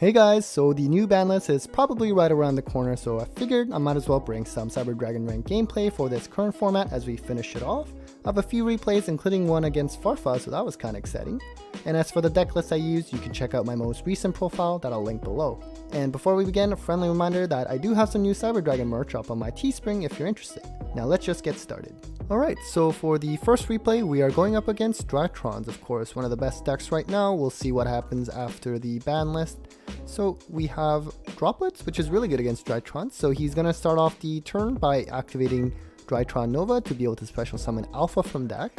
Hey guys, so the new ban list is probably right around the corner, so I figured I might as well bring some Cyber Dragon rank gameplay for this current format as we finish it off. I have a few replays including one against Farfa, so that was kinda exciting. And as for the deck list I used, you can check out my most recent profile that I'll link below. And before we begin, a friendly reminder that I do have some new Cyber Dragon merch up on my Teespring if you're interested. Now let's just get started. Alright, so for the first replay, we are going up against Drytrons, of course, one of the best decks right now. We'll see what happens after the ban list. So we have Droplets, which is really good against Drytron. So he's going to start off the turn by activating Drytron Nova to be able to special summon Alpha from deck.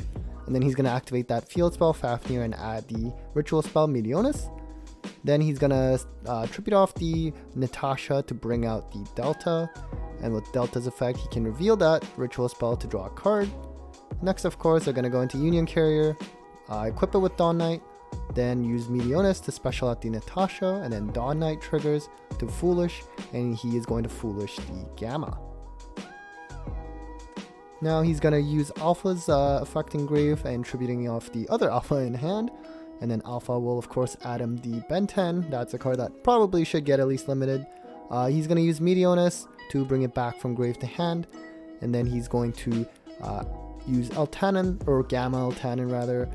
And then he's going to activate that field spell Fafnir and add the ritual spell Meteonis. Then he's going to tribute off the Natasha to bring out the Delta. And with Delta's effect, he can reveal that ritual spell to draw a card. Next, of course, they're going to go into Union Carrier, equip it with Dawn Knight, then use Meteonis to special out the Natasha, and then Dawn Knight triggers to Foolish, and he is going to Foolish the Gamma. Now he's going to use Alpha's effect Engrave and tributing off the other Alpha in hand, and then Alpha will of course add him the Ben 10. That's a card that probably should get at least limited. He's going to use Meteonis to bring it back from grave to hand, and then he's going to use Eltanin, or Gamma Eltanin rather,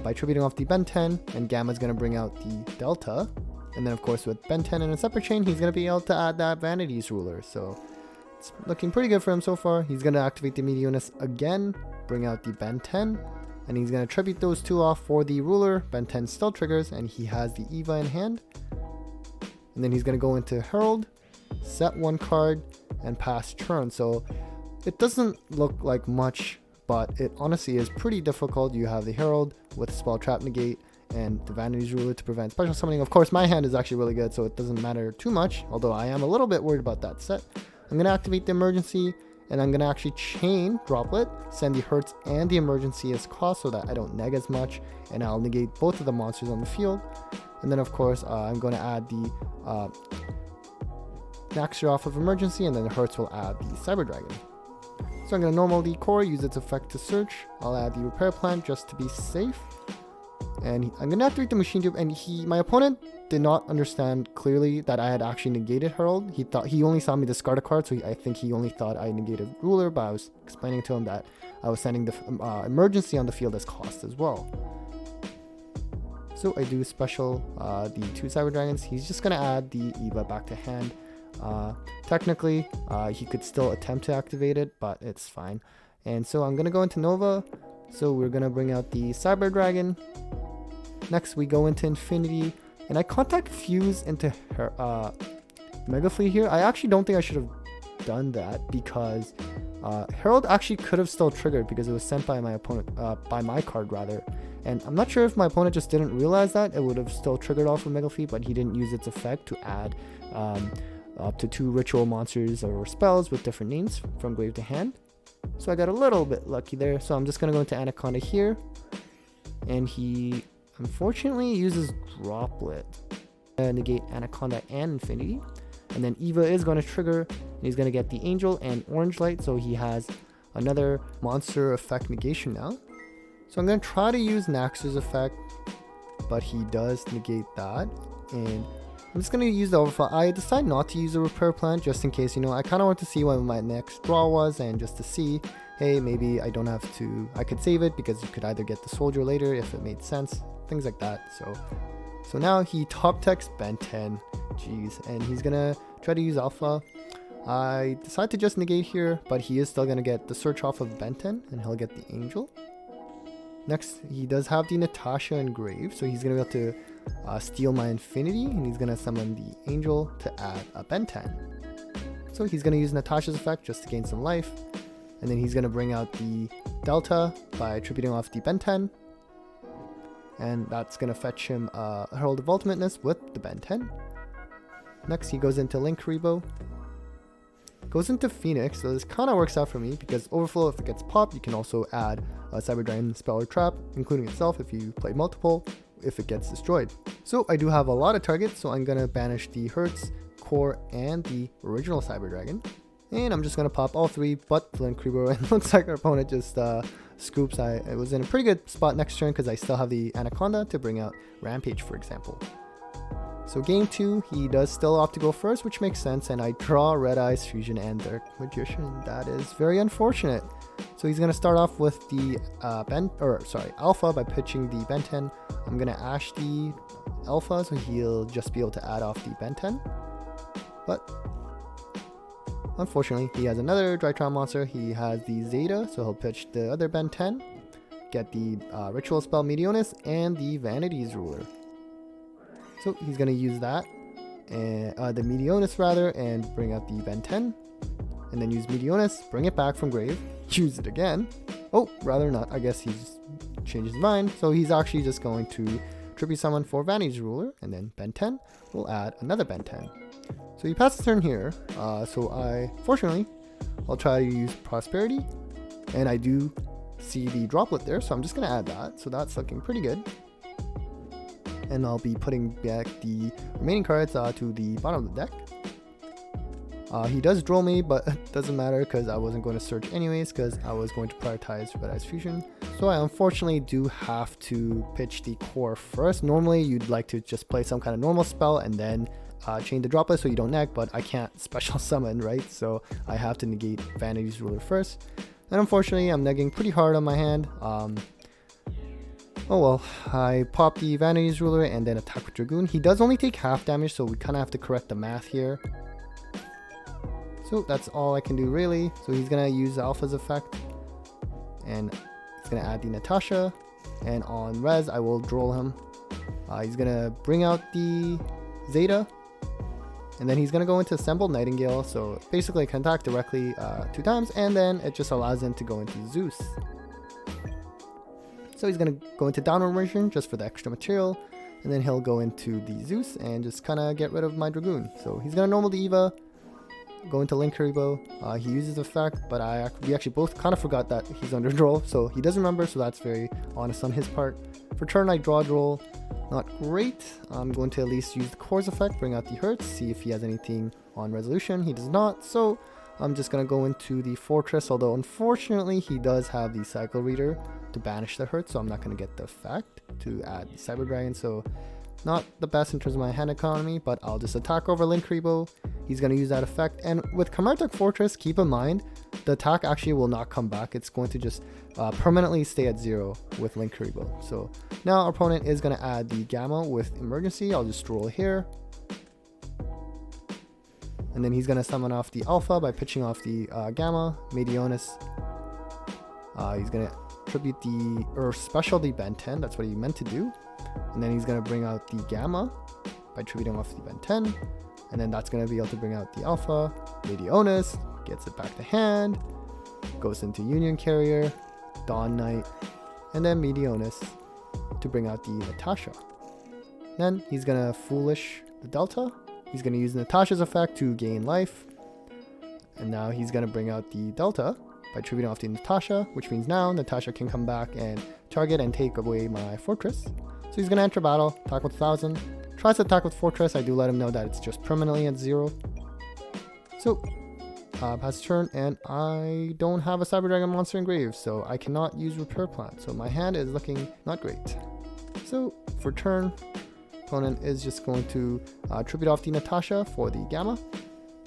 by tributing off the Ben 10, and Gamma is going to bring out the Delta. And then of course with Ben 10 in a separate chain, he's going to be able to add that Vanity's Ruler, so it's looking pretty good for him so far. He's going to activate the Meteonis again, bring out the Ben 10, and he's going to tribute those two off for the Ruler. Ben 10 still triggers, and he has the Eva in hand. And then he's going to go into Herald, set one card, and pass turn. So it doesn't look like much, but it honestly is pretty difficult. You have the Herald with Spell Trap Negate and the Vanity's Ruler to prevent special summoning. Of course, my hand is actually really good, so it doesn't matter too much, although I am a little bit worried about that set. I'm going to activate the Emergency, and I'm going to actually chain Droplet, send the Hurts and the Emergency as cost so that I don't neg as much, and I'll negate both of the monsters on the field. And then of course, I'm going to add the Naxxter off of Emergency, and then the Hurts will add the Cyber Dragon. So I'm going to normal the core, use its effect to search. I'll add the Repair Plant just to be safe. And I'm going to activate the Machine Tube, and my opponent did not understand clearly that I had actually negated Herald. He only saw me discard a card, so I think he only thought I negated Ruler, but I was explaining to him that I was sending the Emergency on the field as cost as well. So I do special the two Cyber Dragons. He's just going to add the Eva back to hand. Technically, he could still attempt to activate it, but it's fine. And so I'm going to go into Nova. So we're going to bring out the Cyber Dragon. Next, we go into Infinity. And I contact Fuse into Mega Fleet here. I actually don't think I should have done that because Herald actually could have still triggered because it was sent by my opponent, by my card rather. And I'm not sure if my opponent just didn't realize that it would have still triggered off of Mega Fleet, but he didn't use its effect to add up to 2 ritual monsters or spells with different names from grave to hand. So I got a little bit lucky there. So I'm just going to go into Anaconda here. And he unfortunately uses Droplet. Negate Anaconda and Infinity. And then Eva is going to trigger. And he's going to get the Angel and Orange Light. So he has another monster effect negation now. So I'm going to try to use Naxxter's effect, but he does negate that. And I'm just going to use the Overflow. I decided not to use a Repair Plant just in case, I kind of want to see what my next draw was, and just to see, hey, maybe I don't have to, I could save it because you could either get the Soldier later if it made sense, things like that. So now he top decks Ben 10, jeez, and he's going to try to use Alpha. I decided to just negate here, but he is still going to get the search off of Ben 10, and he'll get the Angel. Next, he does have the Natasha Engrave, so he's going to be able to steal my Infinity, and he's going to summon the Angel to add a Ben 10. So he's going to use Natasha's effect just to gain some life, and then he's going to bring out the Delta by tributing off the Ben 10, and that's going to fetch him Herald of Ultimateness with the Ben 10. Next, he goes into Link Rebo, goes into Phoenix, so this kind of works out for me because Overflow, if it gets popped, you can also add a Cyber Dragon spell or trap, including itself if you play multiple, if it gets destroyed. So I do have a lot of targets, so I'm going to banish the Hertz, Core, and the original Cyber Dragon. And I'm just going to pop all 3 but Flint Creeper, and it looks like our opponent just scoops. I was in a pretty good spot next turn because I still have the Anaconda to bring out Rampage, for example. So game 2, he does still opt to go first, which makes sense, and I draw Red Eyes, Fusion, and Dark Magician. That is very unfortunate. So he's gonna start off with the Alpha by pitching the Ben 10. I'm gonna Ash the Alpha, so he'll just be able to add off the Ben 10. But unfortunately, he has another Drytron monster. He has the Zeta, so he'll pitch the other Ben 10, get the Ritual Spell Meteonis, and the Vanity's Ruler. So he's going to use that, and the Meteonis rather, and bring out the Ben 10. And then use Meteonis, bring it back from grave, use it again. Oh, rather not. I guess he's changed his mind. So he's actually just going to tribute summon for Vanity's Ruler, and then Ben 10 will add another Ben 10. So he passes turn here. Fortunately, I'll try to use Prosperity, and I do see the droplet there, so I'm just going to add that. So that's looking pretty good. And I'll be putting back the remaining cards to the bottom of the deck. He does draw me, but it doesn't matter because I wasn't going to search anyways because I was going to prioritize Red Eyes Fusion. So I unfortunately do have to pitch the core first. Normally you'd like to just play some kind of normal spell and then chain the droplet so you don't neg, but I can't special summon, right? So I have to negate Vanity's Ruler first. And unfortunately I'm negging pretty hard on my hand. Oh well, I pop the Vanity's Ruler and then attack with Dragoon. He does only take half damage, so we kind of have to correct the math here. So that's all I can do really. So he's going to use Alpha's effect, and he's going to add the Natasha, and on res I will droll him. He's going to bring out the Zeta, and then he's going to go into Assembled Nightingale, so basically I can attack directly 2 times, and then it just allows him to go into Zeus. So he's going to go into Downward Motion just for the extra material, and then he'll go into the Zeus and just kind of get rid of my Dragoon. So he's going to normal the Eva, go into Link Haribo. He uses effect, but we actually both kind of forgot that he's under draw, so he does remember, so that's very honest on his part. For turn I draw droll, not great. I'm going to at least use the Core's effect, bring out the Hurts, see if he has anything on resolution. He does not, so I'm just going to go into the Fortress, although unfortunately he does have the Cycle Reader to banish the Hurt, so I'm not going to get the effect to add the Cyber Dragon, so not the best in terms of my hand economy, but I'll just attack over Link Haribo. He's going to use that effect, and with Kamartek Fortress, keep in mind, the attack actually will not come back. It's going to just permanently stay at 0 with Link Haribo. So now our opponent is going to add the Gamma with Emergency. I'll just roll here. And then he's going to summon off the Alpha by pitching off the Gamma, Meteonis. He's going to tribute the special the Ben 10. That's what he meant to do. And then he's going to bring out the Gamma by tributing off the Ben 10. And then that's going to be able to bring out the Alpha. Meteonis gets it back to hand. Goes into Union Carrier, Dawn Knight, and then Meteonis to bring out the Natasha. Then he's going to Foolish the Delta. He's going to use Natasha's effect to gain life. And now he's going to bring out the Delta by tributing off the Natasha, which means now Natasha can come back and target and take away my Fortress. So he's going to enter battle, attack with 1000. Tries to attack with Fortress. I do let him know that it's just permanently at 0. So pass turn, and I don't have a Cyber Dragon monster in grave, so I cannot use Repair Plant. So my hand is looking not great. So for turn, opponent is just going to tribute off the Natasha for the Gamma,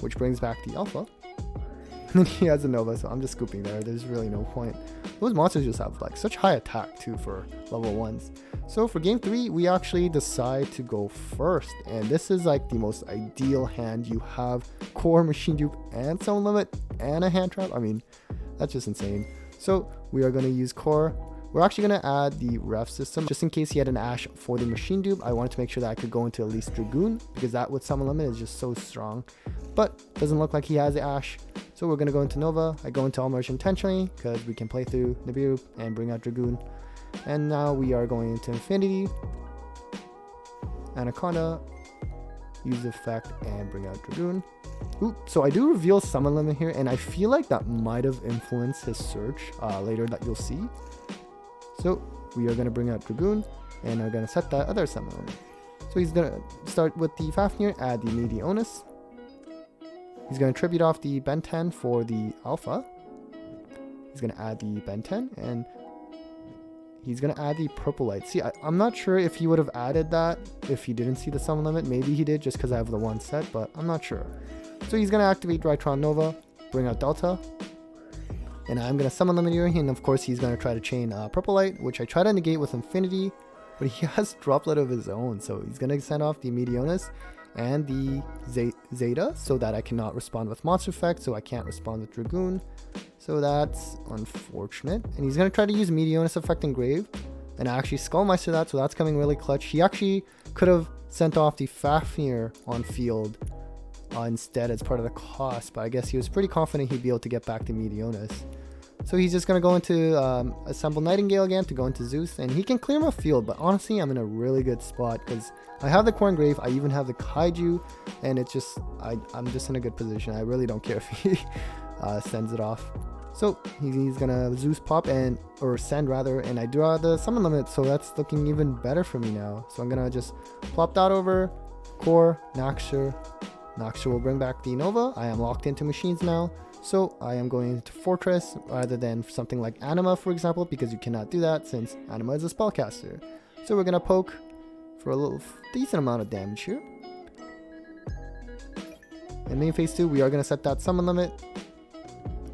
which brings back the Alpha. And then he has a Nova, so I'm just scooping there. There's really no point. Those monsters just have like such high attack too for level 1s. So for game 3, we actually decide to go first, and this is like the most ideal hand. You have Core, Machine Dupe, and Summon Limit, and a hand trap. I mean, that's just insane. So we are going to use Core. We're actually going to add the Ref system, just in case he had an Ash for the Machine Dupe. I wanted to make sure that I could go into at least Dragoon, because that with Summon Limit is just so strong. But doesn't look like he has the Ash, so we're going to go into Nova. I go into All Merge intentionally, because we can play through Nibiru and bring out Dragoon. And now we are going into Infinity, Anaconda, use the effect, and bring out Dragoon. Ooh, so I do reveal Summon Limit here, and I feel like that might have influenced his search later that you'll see. So we are going to bring out Dragoon, and are going to set that other Summon Limit. So he's going to start with the Fafnir, add the Meteonis. He's going to tribute off the Ben 10 for the Alpha. He's going to add the Ben 10, and he's gonna add the purple light. See, I'm not sure if he would have added that if he didn't see the summon limit. Maybe he did just because I have the one set, but I'm not sure. So he's gonna activate Drytron Nova, bring out Delta, and I'm gonna summon limit here, and of course he's gonna try to chain purple light, which I try to negate with Infinity, but he has droplet of his own, so he's gonna send off the Meteonis and the Zeta so that I cannot respond with monster effect, so I can't respond with Dragoon. So that's unfortunate. And he's going to try to use Meteonis effect Engrave. And I actually Skullmeister that, so that's coming really clutch. He actually could have sent off the Fafnir on field instead as part of the cost, but I guess he was pretty confident he'd be able to get back to Meteonis. So he's just going to go into Assemble Nightingale again to go into Zeus, and he can clear my field, but honestly I'm in a really good spot because I have the Core Engrave, I even have the Kaiju, and it's just, I'm just in a good position. I really don't care if he sends it off. So he's going to Zeus pop, or send rather, and I draw the summon limit, so that's looking even better for me now. So I'm going to just plop that over, Core, Naxxur. Naxxur will bring back the Nova. I am locked into machines now. So I am going into Fortress rather than something like Anima, for example, because you cannot do that since Anima is a spellcaster. So we're going to poke for a little decent amount of damage here. In main phase 2, we are going to set that summon limit.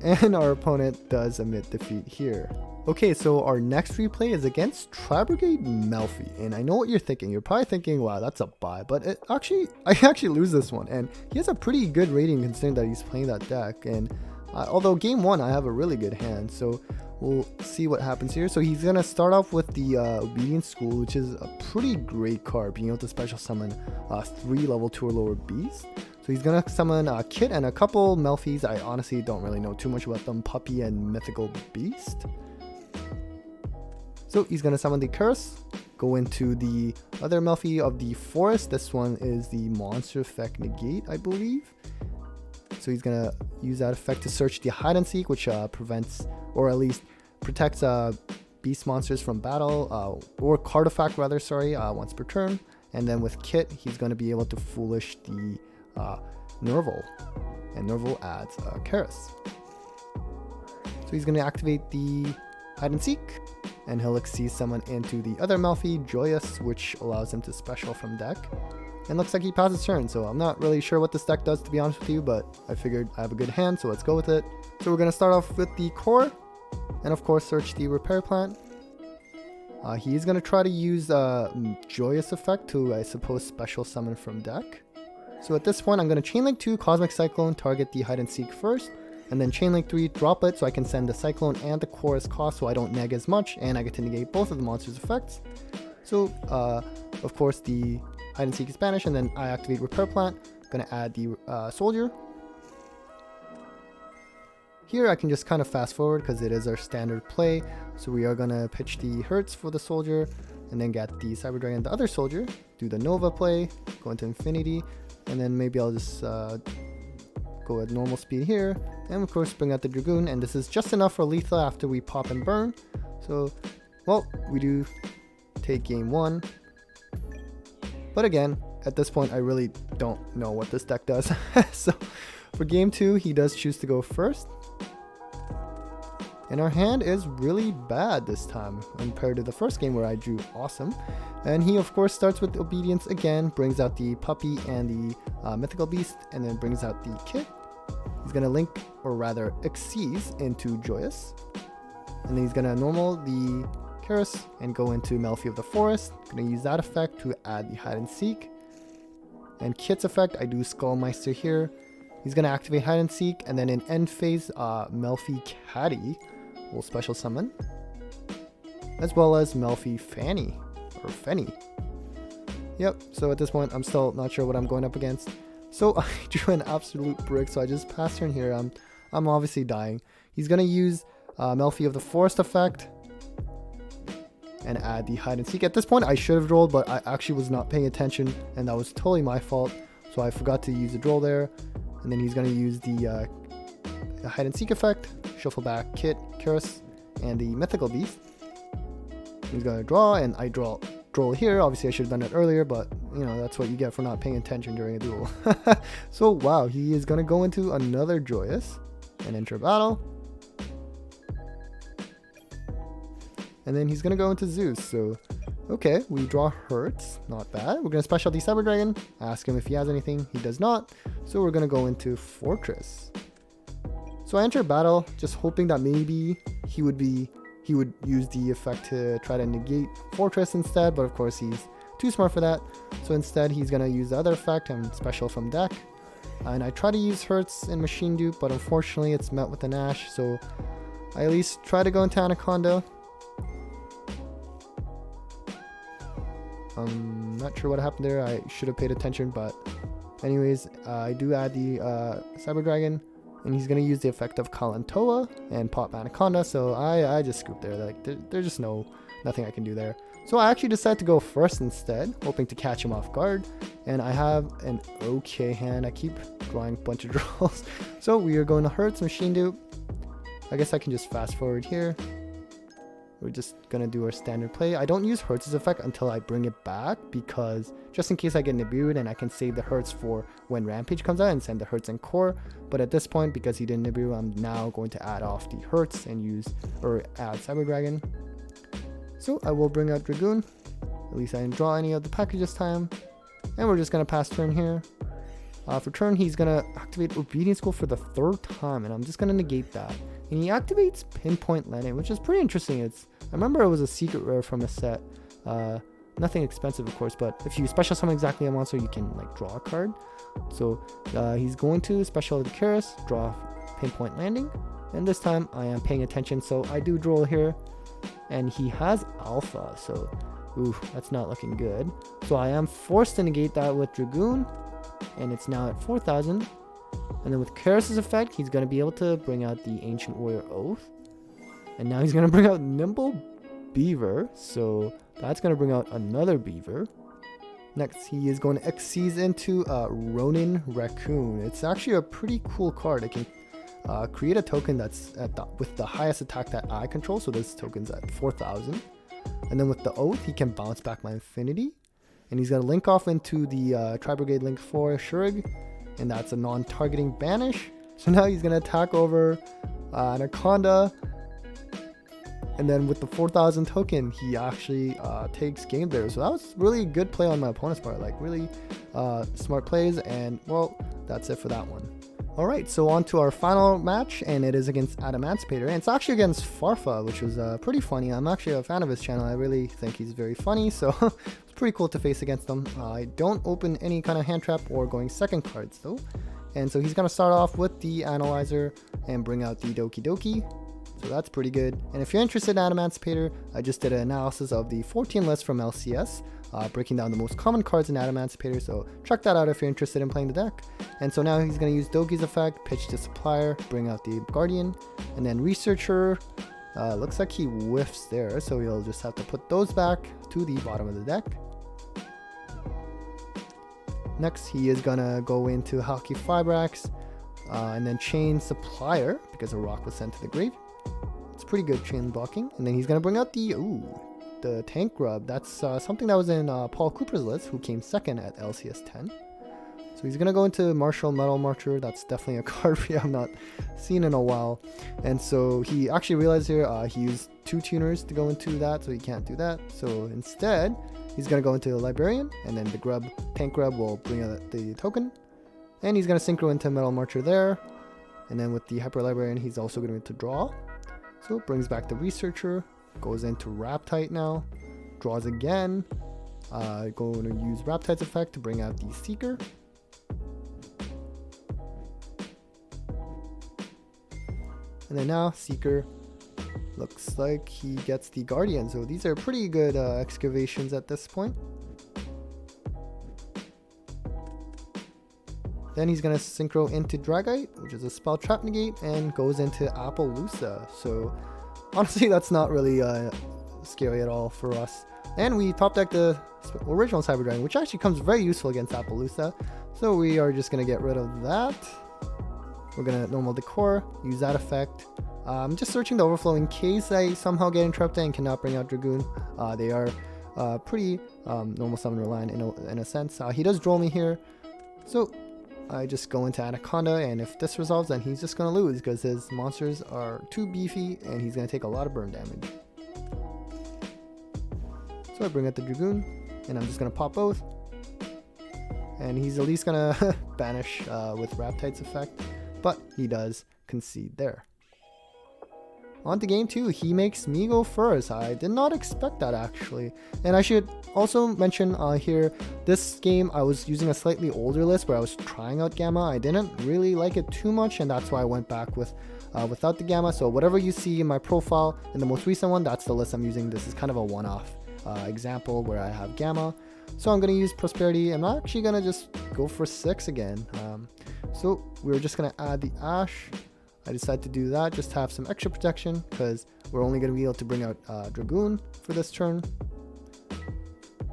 And our opponent does admit defeat here. Okay, so our next replay is against Tri-Brigade Melffy, and I know what you're thinking. You're probably thinking, wow, that's a bye, but I actually lose this one, and he has a pretty good rating considering that he's playing that deck, and although game 1 I have a really good hand, so we'll see what happens here. So he's going to start off with the Obedience School, which is a pretty great card, being able to special summon 3 level 2 or lower beasts. So he's going to summon Kit and a couple Melffys. I honestly don't really know too much about them, Puppy and Mythical Beast. So he's going to summon the Curse, go into the other Melffy of the Forest. This one is the Monster Effect Negate, I believe. So he's going to use that effect to search the Hide and Seek, which prevents, or at least protects beast monsters from battle, or Cardifact rather, sorry, once per turn. And then with Kit, he's going to be able to Foolish the Nerval, and Nerval adds Karis. So he's going to activate the Hide and Seek, and he'll Xyz summon into the other Melffy, Joyous, which allows him to special from deck. And looks like he passes turn, so I'm not really sure what this deck does, to be honest with you, but I figured I have a good hand, so let's go with it. So we're going to start off with the Core, and of course search the Repair Plant. He's going to try to use Joyous effect to, I suppose, special summon from deck. So at this point, I'm going to Chainlink 2, Cosmic Cyclone, target the Hide and Seek first, and then Chainlink 3, drop it so I can send the Cyclone and the Core as cost so I don't neg as much, and I get to negate both of the monster's effects. So, of course, the Hide and Seek is banished, and then I activate Repair Plant. I'm going to add the Soldier. Here I can just kind of fast forward because it is our standard play. So we are going to pitch the Hertz for the Soldier, and then get the Cyber Dragon, the other Soldier, do the Nova play, go into Infinity, and then maybe I'll just go at normal speed here, and of course bring out the Dragoon, and this is just enough for lethal after we pop and burn. So, well, we do take game 1, but again, at this point I really don't know what this deck does. So for game 2, he does choose to go first, and our hand is really bad this time compared to the first game where I drew awesome. And he of course starts with Obedience again, brings out the Puppy and the Mythical Beast, and then brings out the Kit. He's going to link, or rather Xyz into Joyous, and then he's going to normal the Karis and go into Melffy of the Forest. Going to use that effect to add the Hide and Seek, and Kit's effect, I do Skullmeister here. He's going to activate Hide and Seek, and then in end phase, Melffy Caddy will special summon, as well as Melffy Fanny, or Fenny. Yep, so at this point I'm still not sure what I'm going up against. So I drew an absolute brick, so I just passed turn here. I'm obviously dying. He's going to use Melffy of the Forest effect and add the Hide and Seek. At this point I should have rolled, but I actually was not paying attention, and that was totally my fault. So I forgot to use the draw there. And then he's going to use the Hide and Seek effect, shuffle back Kit, Karis, and the Mythical Beast. He's going to draw, and I draw here. Obviously I should have done it earlier, but you know, that's what you get for not paying attention during a duel. So wow, he is going to go into another Joyous and enter battle. And then he's going to go into Zeus. So, okay, we draw Hertz. Not bad. We're going to special the Cyber Dragon. Ask him if he has anything. He does not. So we're going to go into Fortress. So I enter battle just hoping that maybe he would use the effect to try to negate Fortress instead. But of course, he's too smart for that. So instead, he's going to use the other effect and special from deck. And I try to use Hertz in Machine Dupe, but unfortunately, it's met with an Ash. So I at least try to go into Anaconda. I'm not sure what happened there. I should have paid attention, but anyways, I do add the Cyber Dragon, and he's gonna use the effect of Kalantoa and pop Anaconda. So I just scooped there. Like there's just nothing I can do there. So I actually decided to go first instead, hoping to catch him off guard. And I have an okay hand. I keep drawing a bunch of draws. So we are going to Hertz Machine Dupe. I guess I can just fast forward here. We're just gonna do our standard play. I don't use Hertz's effect until I bring it back, because just in case I get Nibirued, and I can save the Hertz for when Rampage comes out and send the Hertz and Core. But at this point, because he didn't Nibiru, I'm now going to add off the Hertz and add Cyber Dragon. So I will bring out Dragoon. At least I didn't draw any of the package this time. And we're just gonna pass turn here. For turn, he's gonna activate Obedience School for the 3rd time, and I'm just gonna negate that. And he activates Pinpoint Landing, which is pretty interesting. I remember it was a secret rare from a set. Nothing expensive, of course, but if you special summon exactly a monster, you can like draw a card. So he's going to special the Karis, draw Pinpoint Landing, and this time I am paying attention, so I do draw here. And he has Alpha, so ooh, that's not looking good. So I am forced to negate that with Dragoon, and it's now at 4,000. And then with Karis' effect, he's going to be able to bring out the Ancient Warrior Oath. And now he's going to bring out Nimble Beaver, so that's going to bring out another Beaver. Next, he is going to Xyz into Ronin Raccoon. It's actually a pretty cool card. It can create a token that's with the highest attack that I control, so this token's at 4,000. And then with the Oath, he can bounce back my Infinity. And he's going to link off into the Tri-Brigade Link 4 Shurig, and that's a non-targeting banish. So now he's going to attack over Anaconda. And then with the 4,000 token, he actually takes game there. So that was really good play on my opponent's part. Like really smart plays. And well, that's it for that one. Alright, so on to our final match, and it is against Adamancipator. And it's actually against Farfa, which was pretty funny. I'm actually a fan of his channel. I really think he's very funny, so it's pretty cool to face against him. I don't open any kind of hand trap or going second cards though. And so he's going to start off with the Analyzer and bring out the Doki Doki. So that's pretty good. And if you're interested in Adamancipator, I just did an analysis of the 14 list from LCS, breaking down the most common cards in Adamancipator, so check that out if you're interested in playing the deck. And so now he's going to use Doki's effect, pitch to Supplier, bring out the Guardian, and then Researcher. Looks like he whiffs there, so he'll just have to put those back to the bottom of the deck. Next, he is going to go into Halki Fibrax, and then Chain Supplier, because a rock was sent to the grave. It's pretty good chain blocking. And then he's going to bring out the Tank Grub. That's something that was in Paul Cooper's list, who came second at LCS 10. So he's going to go into Martial Metal Marcher. That's definitely a card we have not seen in a while. And so he actually realized here he used 2 tuners to go into that, so he can't do that. So instead, he's going to go into the Librarian, and then the Tank Grub will bring out the token. And he's going to synchro into Metal Marcher there. And then with the Hyper Librarian, he's also going to draw. So it brings back the Researcher, goes into Raptite now, draws again, going to use Raptite's effect to bring out the Seeker. And then now Seeker looks like he gets the Guardian, so these are pretty good excavations at this point. Then he's going to synchro into Dragite, which is a spell trap negate, and goes into Appaloosa. So honestly, that's not really scary at all for us. And we top deck the original Cyber Dragon, which actually comes very useful against Appaloosa. So we are just going to get rid of that. We're going to normal decor, use that effect. I'm just searching the overflow in case I somehow get interrupted and cannot bring out Dragoon. They are pretty normal summon reliant in a sense. He does draw me here. So I just go into Anaconda, and if this resolves, then he's just going to lose because his monsters are too beefy and he's going to take a lot of burn damage. So I bring out the Dragoon, and I'm just going to pop both. And he's at least going to banish with Raptide's effect, but he does concede there. On to game 2, he makes me go first. I did not expect that actually. And I should also mention here, this game I was using a slightly older list where I was trying out Gamma. I didn't really like it too much, and that's why I went back with without the Gamma. So whatever you see in my profile in the most recent one, that's the list I'm using. This is kind of a one-off example where I have Gamma. So I'm going to use Prosperity. I'm not actually going to just go for 6 again. So we're just going to add the Ash. I decided to do that just to have some extra protection because we're only going to be able to bring out Dragoon for this turn.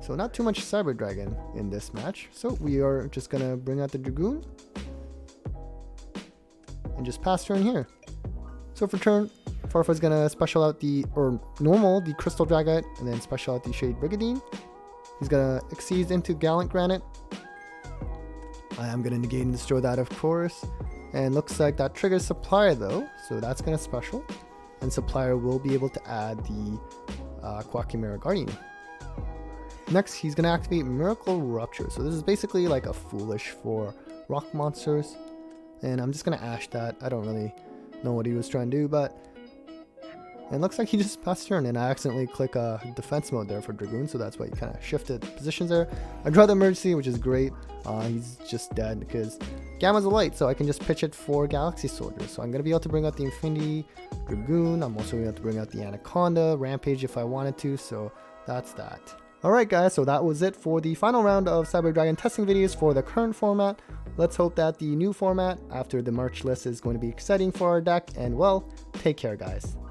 So not too much Cyber Dragon in this match. So we are just going to bring out the Dragoon and just pass turn here. So for turn, Farfa's going to special out the Crystal Dragite and then special out the Shade Brigadine. He's going to Exceed into Gallant Granite. I am going to negate and destroy that, of course. And looks like that triggers Supplier though, so that's going to special. And Supplier will be able to add the Quackimera Guardian. Next, he's going to activate Miracle Rupture. So this is basically like a Foolish for rock monsters. And I'm just going to Ash that. I don't really know what he was trying to do, but it looks like he just passed turn, and I accidentally click defense mode there for Dragoon, so that's why he kind of shifted positions there. I draw the emergency, which is great. He's just dead because Gamma's a light, so I can just pitch it for Galaxy Soldiers. So I'm going to be able to bring out the Infinity Dragoon. I'm also going to have to bring out the Anaconda, Rampage if I wanted to, so that's that. Alright guys, so that was it for the final round of Cyber Dragon testing videos for the current format. Let's hope that the new format after the merch list is going to be exciting for our deck, and well, take care guys.